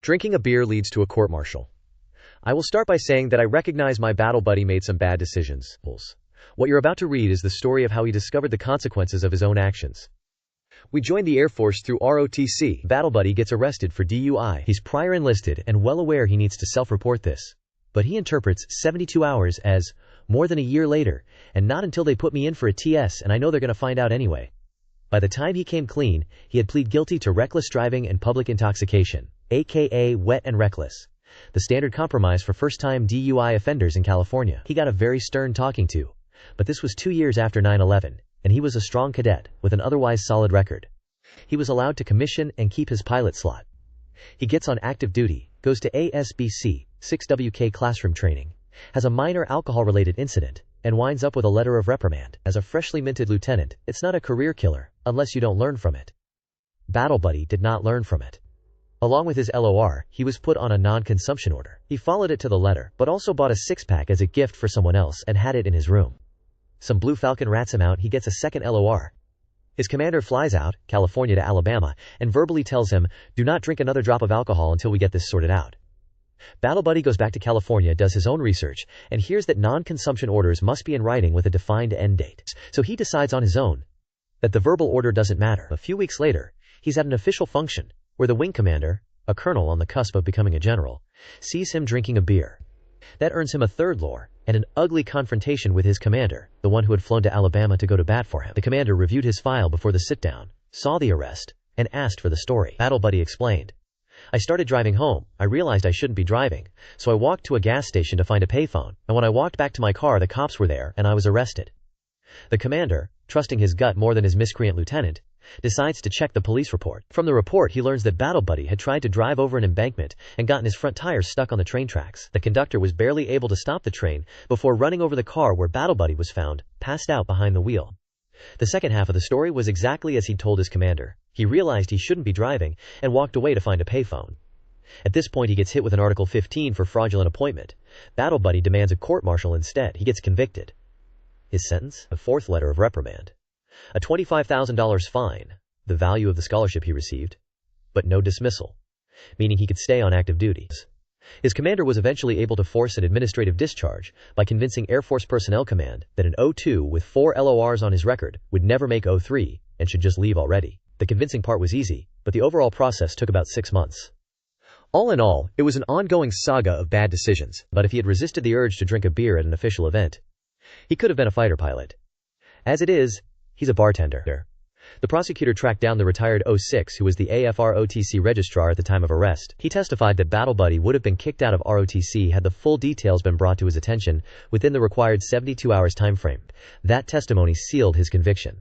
Drinking a beer leads to a court-martial. I will start by saying that I recognize my battle buddy made some bad decisions. What you're about to read is the story of how he discovered the consequences of his own actions. We joined the Air Force through ROTC. Battle buddy gets arrested for DUI. He's prior enlisted and well aware he needs to self-report this. But he interprets 72 hours as more than a year later, and not until they put me in for a TS and I know they're gonna find out anyway. By the time he came clean, he had pleaded guilty to reckless driving and public intoxication, aka wet and reckless. The standard compromise for first-time DUI offenders in California. He got a very stern talking to. But this was 2 years after 9/11, and he was a strong cadet, with an otherwise solid record. He was allowed to commission and keep his pilot slot. He gets on active duty, goes to ASBC, 6WK classroom training, has a minor alcohol-related incident, and winds up with a letter of reprimand. As a freshly minted lieutenant, it's not a career killer, unless you don't learn from it. Battle buddy did not learn from it. Along with his LOR, he was put on a non-consumption order. He followed it to the letter, but also bought a six-pack as a gift for someone else and had it in his room. Some Blue Falcon rats him out. He gets a second LOR. His commander flies out, California to Alabama, and verbally tells him, "Do not drink another drop of alcohol until we get this sorted out." Battle buddy goes back to California, does his own research, and hears that non-consumption orders must be in writing with a defined end date. So he decides on his own that the verbal order doesn't matter. A few weeks later, he's at an official function, where the wing commander, a colonel on the cusp of becoming a general, sees him drinking a beer. That earns him a third LOR, and an ugly confrontation with his commander, the one who had flown to Alabama to go to bat for him. The commander reviewed his file before the sit-down, saw the arrest, and asked for the story. Battle buddy explained. "I started driving home. I realized I shouldn't be driving, so I walked to a gas station to find a payphone, and when I walked back to my car the cops were there and I was arrested." The commander, trusting his gut more than his miscreant lieutenant, decides to check the police report. From the report he learns that Battle buddy had tried to drive over an embankment and gotten his front tires stuck on the train tracks. The conductor was barely able to stop the train before running over the car where Battle buddy was found, passed out behind the wheel. The second half of the story was exactly as he'd told his commander. He realized he shouldn't be driving and walked away to find a payphone. At this point he gets hit with an Article 15 for fraudulent appointment. Battle buddy demands a court-martial instead. He gets convicted. His sentence? A fourth letter of reprimand. A $25,000 fine, the value of the scholarship he received, but no dismissal, meaning he could stay on active duties. His commander was eventually able to force an administrative discharge by convincing Air Force Personnel Command that an O2 with 4 LORs on his record would never make O3 and should just leave already. The convincing part was easy, but the overall process took about 6 months. All in all, it was an ongoing saga of bad decisions, but if he had resisted the urge to drink a beer at an official event, he could have been a fighter pilot. As it is, he's a bartender. The prosecutor tracked down the retired 06 who was the AFR-OTC registrar at the time of arrest. He testified that Battle buddy would have been kicked out of ROTC had the full details been brought to his attention within the required 72 hours time frame. That testimony sealed his conviction.